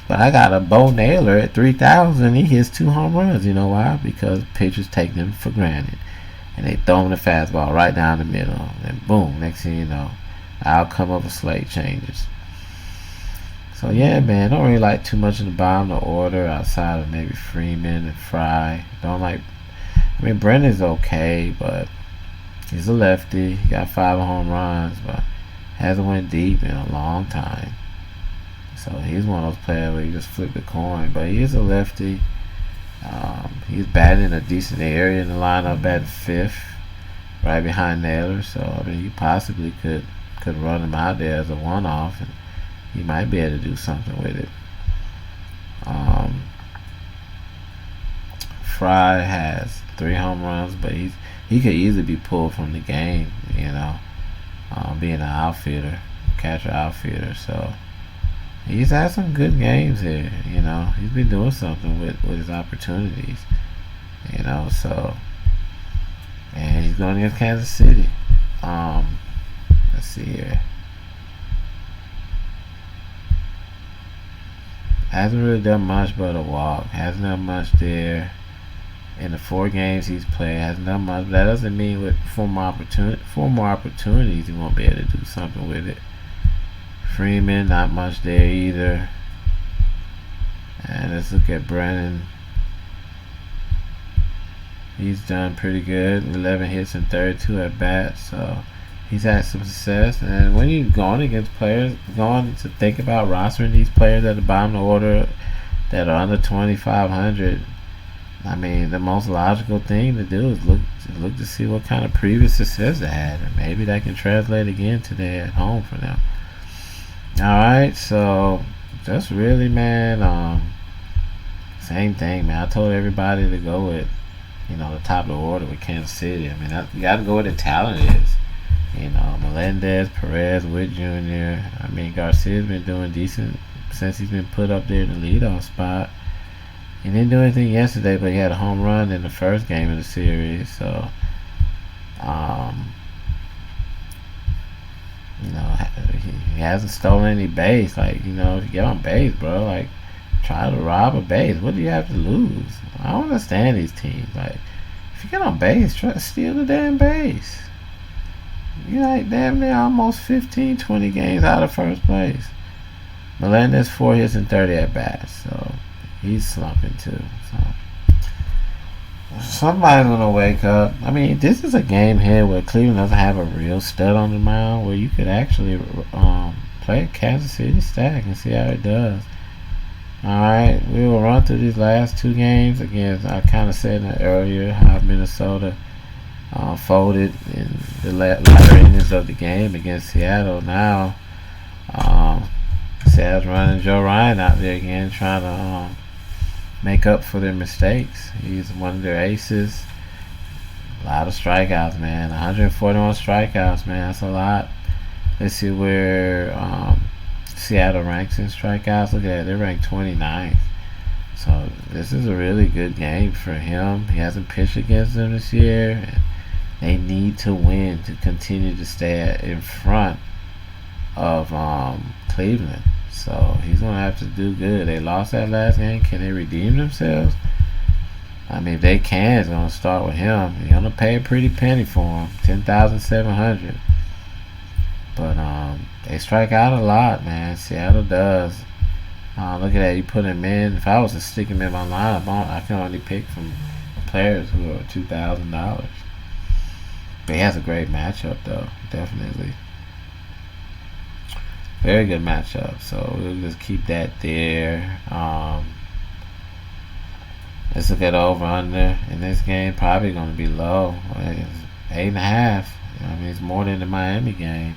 But I got a Bo Naylor at 3,000. He hits 2 home runs. You know why? Because pitchers take them for granted. And they throw him the fastball right down the middle. And boom, next thing you know, the outcome of a slate changes. So yeah, man, don't really like too much in the bottom of the order outside of maybe Freeman and Fry. Brennan's okay, but he's a lefty. He got 5 home runs, but hasn't went deep in a long time. So he's one of those players where you just flip the coin. But he is a lefty. He's batting in a decent area in the lineup, batting 5th, right behind Naylor. So you possibly could run him out there as a one-off, and he might be able to do something with it. Fry has 3 home runs, but he could easily be pulled from the game. Being an outfielder, catcher outfielder. So he's had some good games here. He's been doing something with his opportunities. So, and he's going against Kansas City. Let's see here. Hasn't really done much but a walk. Hasn't done much there. in the 4 games he's played. Hasn't done much, but that doesn't mean with 4 more opportunities he won't be able to do something with it. Freeman, not much there either. And let's look at Brennan. He's done pretty good. 11 hits and 32 at bats, so he's had some success. And when you're going against players, going to think about rostering these players at the bottom of the order that are under 2,500, I mean, the most logical thing to do is look to see what kind of previous success they had, and maybe that can translate again today at home for them. All right, so that's really, man, same thing, man. I told everybody to go with, the top of the order with Kansas City. I mean, you got to go where the talent is. Melendez, Perez, Witt Jr. I mean, Garcia's been doing decent since he's been put up there in the leadoff spot. He didn't do anything yesterday, but he had a home run in the first game of the series. So, he hasn't stolen any base. Like, if you get on base, bro, like, try to rob a base. What do you have to lose? I don't understand these teams. Like, if you get on base, try to steal the damn base. You're like damn near almost 15, 20 games out of first place. Melendez 4 hits and 30 at bats, so he's slumping too. So somebody's gonna wake up. I mean, this is a game here where Cleveland doesn't have a real stud on the mound, where you could actually play a Kansas City stack and see how it does. Alright, we will run through these last 2 games. Again, I kind of said that earlier how Minnesota folded in the latter innings of the game against Seattle. Now, Seattle's running Joe Ryan out there again, trying to make up for their mistakes. He's one of their aces. A lot of strikeouts, man. 141 strikeouts, man. That's a lot. Let's see where Seattle ranks in strikeouts. Look at that. They're ranked 29th. So this is a really good game for him. He hasn't pitched against them this year. They need to win to continue to stay in front of Cleveland. So he's going to have to do good. They lost that last game. Can they redeem themselves? I mean, if they can, it's going to start with him. You're going to pay a pretty penny for him, $10,700. But they strike out a lot, man. Seattle does. Look at that. You put him in. If I was to stick him in my lineup, I can only pick from players who are $2,000. But he has a great matchup, though. Definitely. Very good matchup. So we'll just keep that there. Let's look at over-under in this game. Probably going to be low. It's 8.5. I mean, it's more than the Miami game.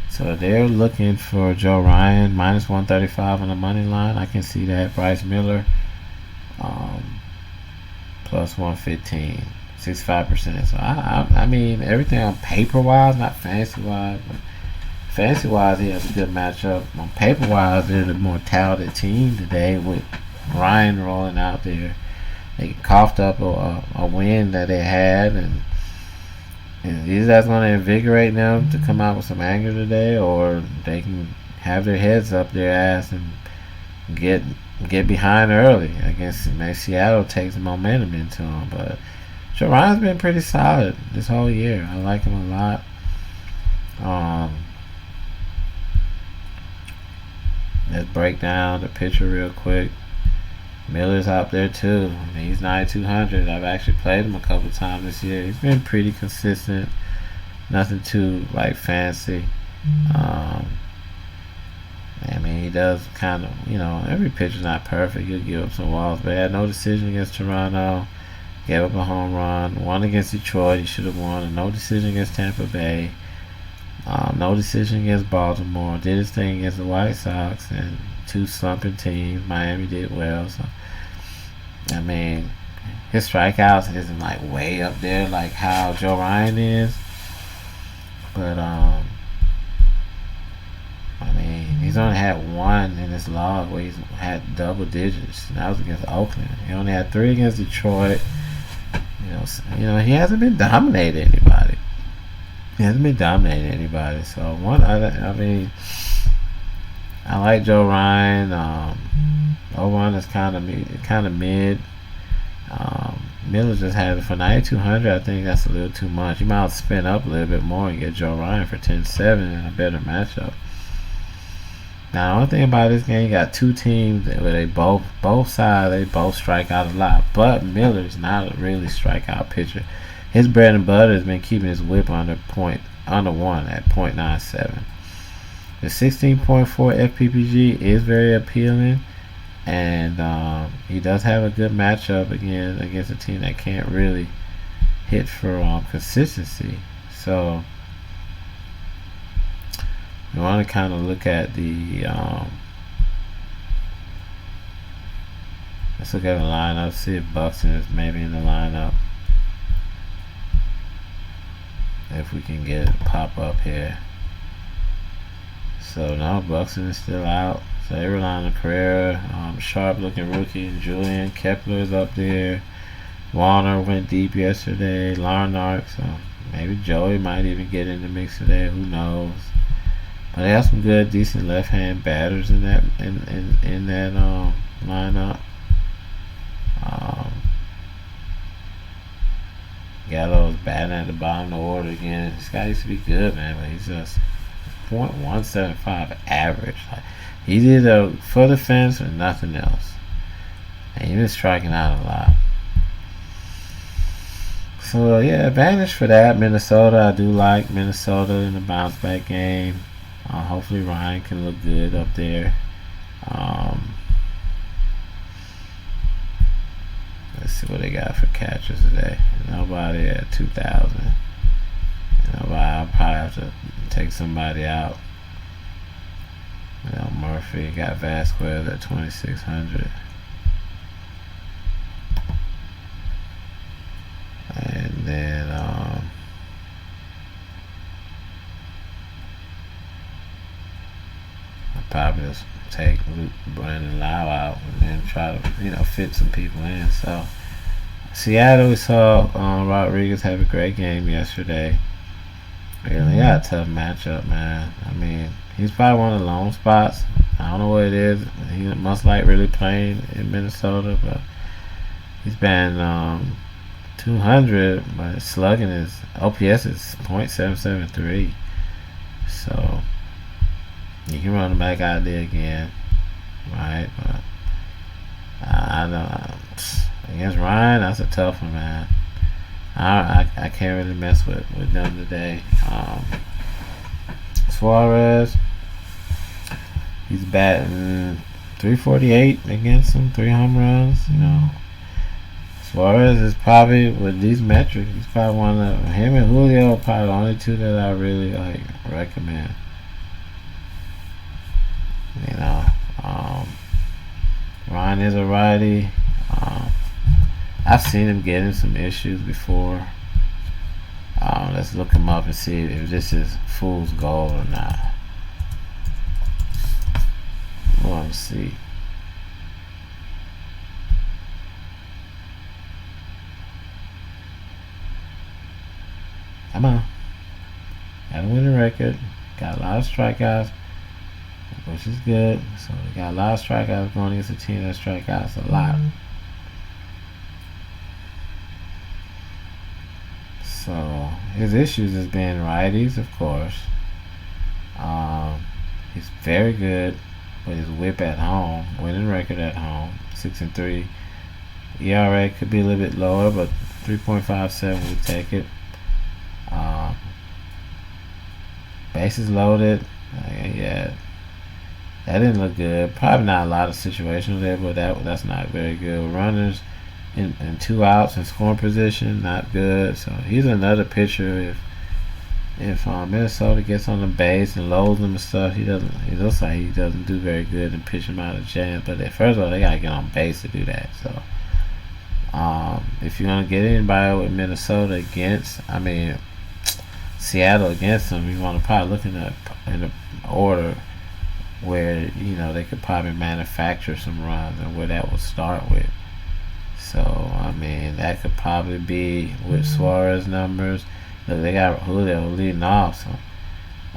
So they're looking for Joe Ryan, minus 135 on the money line. I can see that. Bryce Miller, plus 115. 65%. So I mean, everything on paper wise, not fancy wise, but fancy wise, he has a good matchup. On paper wise, they're the more talented team today with Ryan rolling out there. They coughed up a win that they had, and is that going to invigorate them to come out with some anger today, or they can have their heads up their ass and get behind early against Seattle, takes the momentum into them. But Joe Ryan's been pretty solid this whole year. I like him a lot. Let's break down the pitcher real quick. Miller's out there too. I mean, he's 9,200. I've actually played him a couple times this year. He's been pretty consistent. Nothing too fancy. I mean, he does kind of, every pitcher's not perfect. He'll give up some walls, but he had no decision against Toronto. Gave up a home run. Won against Detroit. He should have won. And no decision against Tampa Bay. No decision against Baltimore. Did his thing against the White Sox and 2 slumping teams. Miami did well. So, I mean, his strikeouts isn't way up there like how Joe Ryan is. But I mean, he's only had 1 in his log where he's had double digits. And that was against Oakland. He only had 3 against Detroit. He hasn't been dominating anybody. So I mean, I like Joe Ryan. Over-under is kind of mid. Miller just had it for 9,200. I think that's a little too much. You might have to spin up a little bit more and get Joe Ryan for 10-7 in a better matchup. Now, the only thing about this game, you got two teams where they both sides, they both strike out a lot. But Miller's not a really strikeout pitcher. His bread and butter has been keeping his whip under 1 at .97. The 16.4 FPPG is very appealing, and he does have a good matchup again against a team that can't really hit for consistency. So you want to kind of look at the let's look at the lineup, see if Buxton is maybe in the lineup, if we can get it to pop up here. So now Buxton is still out, so they rely on Carrera, sharp looking rookie, and Julian Kepler is up there. Warner went deep yesterday, Larnach, so maybe Joey might even get in the mix today, who knows. But they have some good, decent left-hand batters in that lineup. Gallo's batting at the bottom of the order again. This guy used to be good, man, but he's just .175 average. Like, he did for the fence or nothing else, and he was striking out a lot. So yeah, advantage for that. Minnesota, I do like Minnesota in the bounce back game. Hopefully Ryan can look good up there. Let's see what they got for catchers today. Nobody at 2,000. I'll probably have to take somebody out. Murphy got Vasquez at 2,600. And then probably just take Brandon Lau out and then try to fit some people in. So Seattle, we saw Rodriguez have a great game yesterday. Really got a tough matchup, man. I mean, he's probably one of the lone spots. I don't know what it is. He must like really playing in Minnesota, but he's been 200, but his slugging is OPS is .773. So you can run him back out there again, right? But I know against Ryan, that's a tough one, man. I can't really mess with them today. Suarez, he's batting .348 against him, 3 home runs. Suarez is probably, with these metrics, he's probably one of him and Julio are probably the only two that I really recommend. Ryan is a righty. I've seen him get in some issues before. Let's look him up and see if this is fool's gold or not. Let's see. Come on. Got a winning record. Got a lot of strikeouts, which is good. So we got a lot of strikeouts going against a team that strikeouts a lot. So his issues has been righties, of course. He's very good with his whip at home, winning record at home, 6-3. ERA could be a little bit lower, but 3.57 would take it. Bases loaded. Yeah, that didn't look good. Probably not a lot of situations there, but that's not very good. Runners and 2 outs in scoring position, not good. So he's another pitcher. If Minnesota gets on the base and loads him and stuff, he looks like he doesn't do very good in pitching him out of jam. But first of all, they gotta get on base to do that. So if you're gonna get anybody with Minnesota against, Seattle against them, you want to probably look in the order where they could probably manufacture some runs and where that would start with. So that could probably be with Suarez numbers. Look, they got Julio leading off, so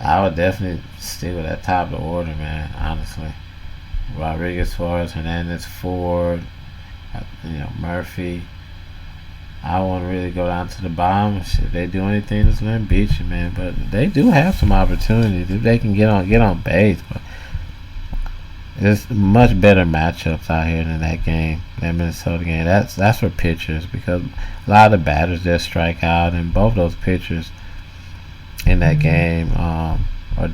I would definitely stick with that top of the order, man. Honestly, Rodriguez, Suarez, Hernandez, Ford, Murphy. I won't really go down to the bottom. If they do anything, just let them beat you, man. But they do have some opportunities if they can get on base. But there's much better matchups out here than that game, that Minnesota game. That's for pitchers, because a lot of the batters just strike out, and both those pitchers in that game are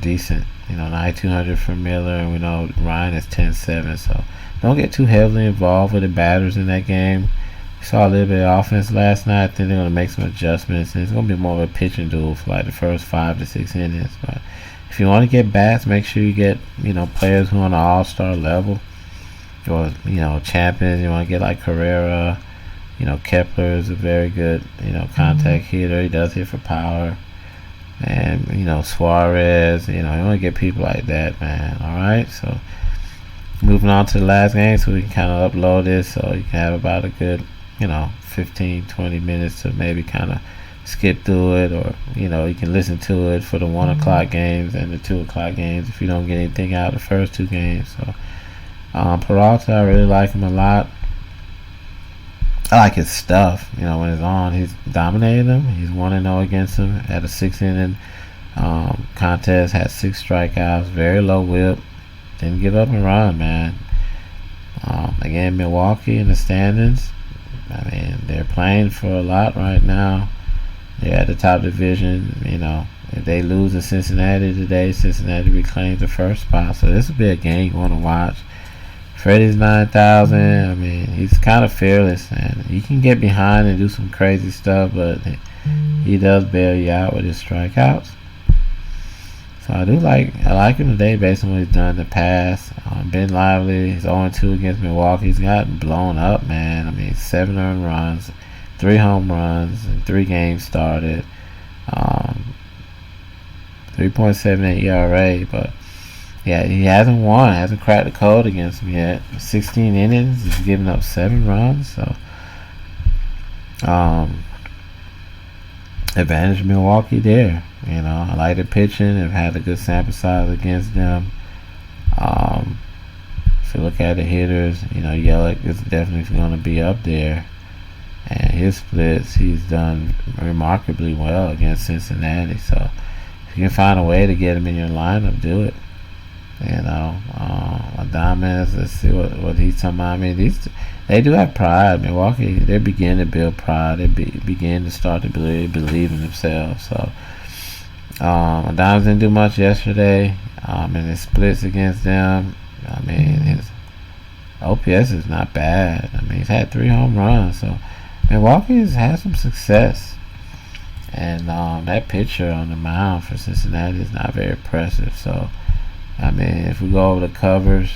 decent. 9,200 for Miller, and we know Ryan is 10-7. So don't get too heavily involved with the batters in that game. We saw a little bit of offense last night. I think they're going to make some adjustments, and it's going to be more of a pitching duel for like the first 5 to 6 innings. But if you want to get bats, make sure you get players who are on the all-star level, or champions. You want to get like Carrera. Kepler is a very good contact hitter. He does hit for power. And Suarez. You want to get people like that, man. All right, so moving on to the last game, so we can kind of upload this, so you can have about a good 15-20 minutes to maybe kind of skip through it, or you can listen to it for the 1 o'clock games and the 2 o'clock games if you don't get anything out of the first 2 games. So Peralta, I really like him a lot. I like his stuff. When it's on, he's dominated them. He's 1-0 against them at a 6-inning contest. Had 6 strikeouts. Very low whip. Didn't give up and run, man. Again, Milwaukee in the standings. I mean, they're playing for a lot right now. They're at the top division. If they lose to Cincinnati today, Cincinnati reclaims the first spot. So this will be a game you want to watch. Freddie's 9,000. I mean, he's kind of fearless, and he can get behind and do some crazy stuff, but he does bail you out with his strikeouts. So I like him today based on what he's done in the past. Ben Lively, he's 0-2 against Milwaukee. He's gotten blown up, man. I mean, 7 earned runs, 3 home runs, and 3 games started. 3.78 ERA, but yeah, he hasn't won, hasn't cracked the code against him yet. 16 innings, he's given up 7 runs, so advantage Milwaukee there. I like the pitching. They've had a good sample size against them. If you look at the hitters, Yelich is definitely going to be up there. And his splits, he's done remarkably well against Cincinnati. So if you can find a way to get him in your lineup, do it. Adames, let's see what he's talking about. I mean, they do have pride. Milwaukee, they're beginning to build pride. They begin to start to believe in themselves. So Adames didn't do much yesterday. And his splits against them, I mean, his OPS is not bad. I mean, he's had 3 home runs. So Milwaukee has had some success. And that pitcher on the mound for Cincinnati is not very impressive. So I mean, if we go over the covers,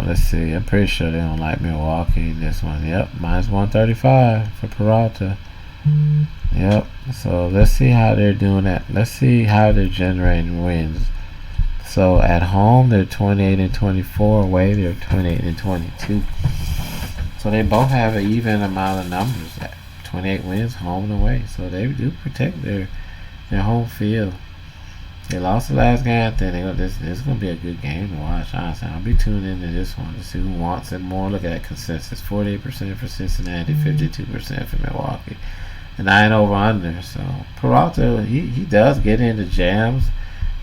let's see. I'm pretty sure they don't like Milwaukee in this one. Yep, minus 135 for Peralta. Yep. So let's see how they're doing that. Let's see how they're generating wins. So at home they're 28-24. Away they're 28-22. So they both have an even amount of numbers. 28 wins home and away. So they do protect their home field. They lost the last game. I think this is going to be a good game to watch, honestly. I'll be tuning into this one to see who wants it more. Look at that consensus. 48% for Cincinnati, 52% for Milwaukee. And 9 over under. So Peralta, he does get into jams,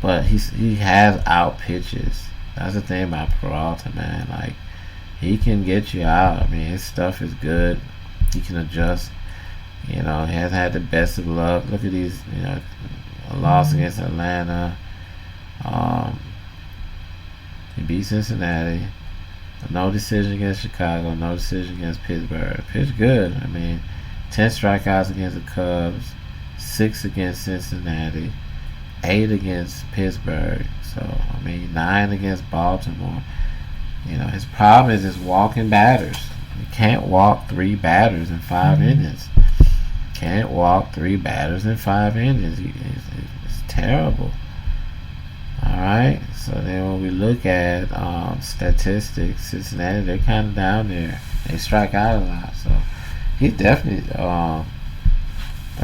but he has out pitches. That's the thing about Peralta, man. Like, he can get you out. I mean, his stuff is good. He can adjust. He hasn't had the best of luck. Look at these, a loss against Atlanta. He beat Cincinnati. No decision against Chicago. No decision against Pittsburgh. Pitched good. I mean, 10 strikeouts against the Cubs. 6 against Cincinnati. 8 against Pittsburgh. So, I mean, 9 against Baltimore. His problem is his walking batters. You can't walk 3 batters in 5 innings. Can't walk 3 batters in 5 innings. It's terrible. Alright, so then when we look at statistics, Cincinnati, they're kind of down there. They strike out a lot. So he's definitely a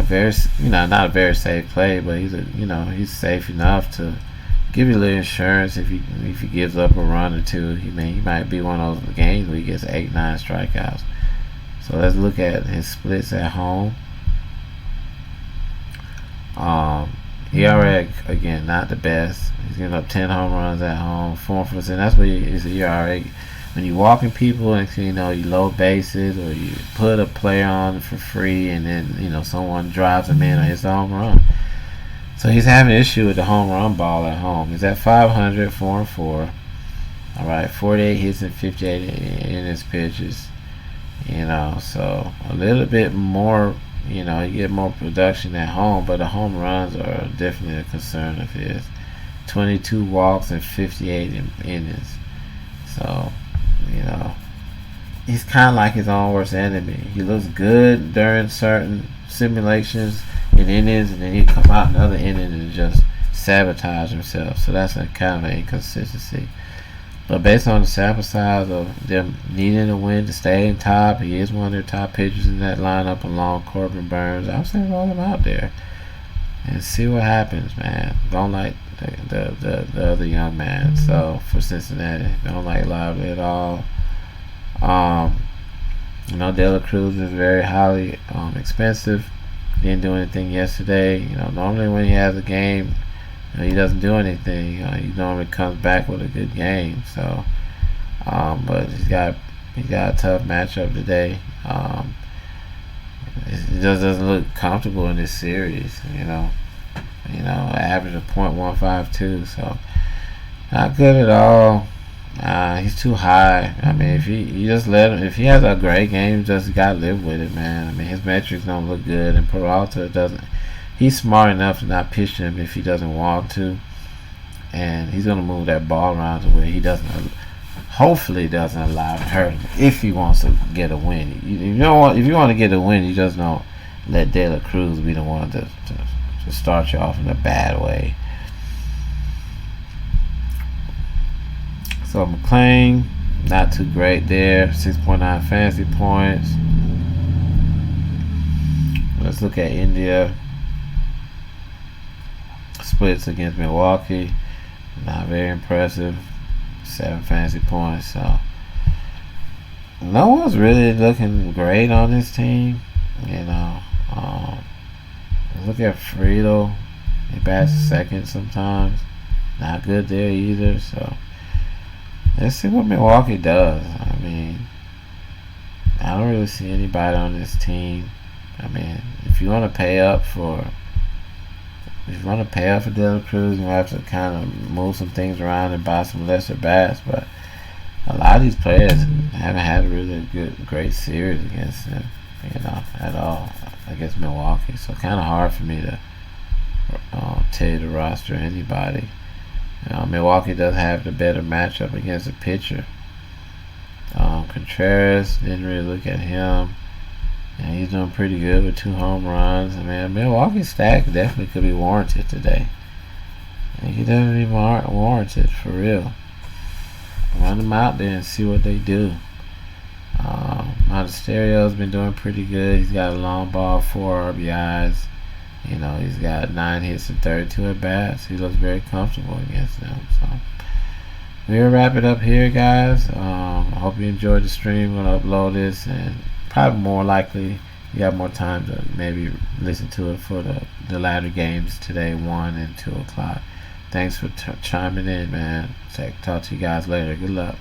very, not a very safe play, but he's safe enough to give you a little insurance if he gives up a run or two. He might be one of those games where he gets 8-9 strikeouts. So let's look at his splits at home. ERA, again, not the best. He's giving up 10 home runs at home, 4%. That's what his ERA. When you walking people and you load bases or you put a player on for free and then someone drives him in or hits a home run. So he's having an issue with the home run ball at home. He's at 500, 4-4. All right, 48 hits and 58 in his pitches. So a little bit more. You get more production at home, but the home runs are definitely a concern of his. 22 walks and 58 innings. So, he's kind of like his own worst enemy. He looks good during certain simulations and innings, and then he come out in other innings and just sabotage himself. So that's a kind of an inconsistency. But based on the sample size of them needing a win to stay in top, he is one of their top pitchers in that lineup along Corbin Burns. I would say roll him out there and see what happens, man. Don't like the other young man. So for Cincinnati, don't like Lively at all. De La Cruz is very highly expensive. Didn't do anything yesterday. Normally when he has a game, he doesn't do anything. He normally comes back with a good game. So, but he's got a tough matchup today. It just doesn't look comfortable in this series. Average of .152. So, not good at all. He's too high. I mean, if you just let him, if he has a great game, just gotta live with it, man. I mean, his metrics don't look good, and Peralta doesn't. He's smart enough to not pitch him if he doesn't want to, and he's gonna move that ball around to where he doesn't. Hopefully, doesn't allow it to hurt him if he wants to get a win. If you want to get a win, you just don't let De La Cruz be the one to start you off in a bad way. So McClain, not too great there. 6.9 fantasy points. Let's look at India. Splits against Milwaukee, not very impressive. 7 fantasy points. So no one's really looking great on this team. Look at Friedel. He bats second sometimes. Not good there either. So let's see what Milwaukee does. I mean, I don't really see anybody on this team. I mean, if you want to pay up for De La Cruz, you have to kind of move some things around and buy some lesser bats. But a lot of these players haven't had a really great series against them, at all against Milwaukee. So kind of hard for me to tell you to roster anybody. Milwaukee does have the better matchup against a pitcher. Contreras, didn't really look at him. And he's doing pretty good with 2 home runs. I mean, Milwaukee's stack definitely could be warranted today. And he doesn't be warranted, for real. Run them out there and see what they do. Monasterio's been doing pretty good. He's got a long ball, 4 RBIs. He's got 9 hits and 32 at bats. He looks very comfortable against them. So we'll wrap it up here, guys. I hope you enjoyed the stream. I'm gonna upload this, and probably more likely you have more time to maybe listen to it for the latter games today, 1 and 2 o'clock. Thanks for chiming in, man. Talk to you guys later. Good luck.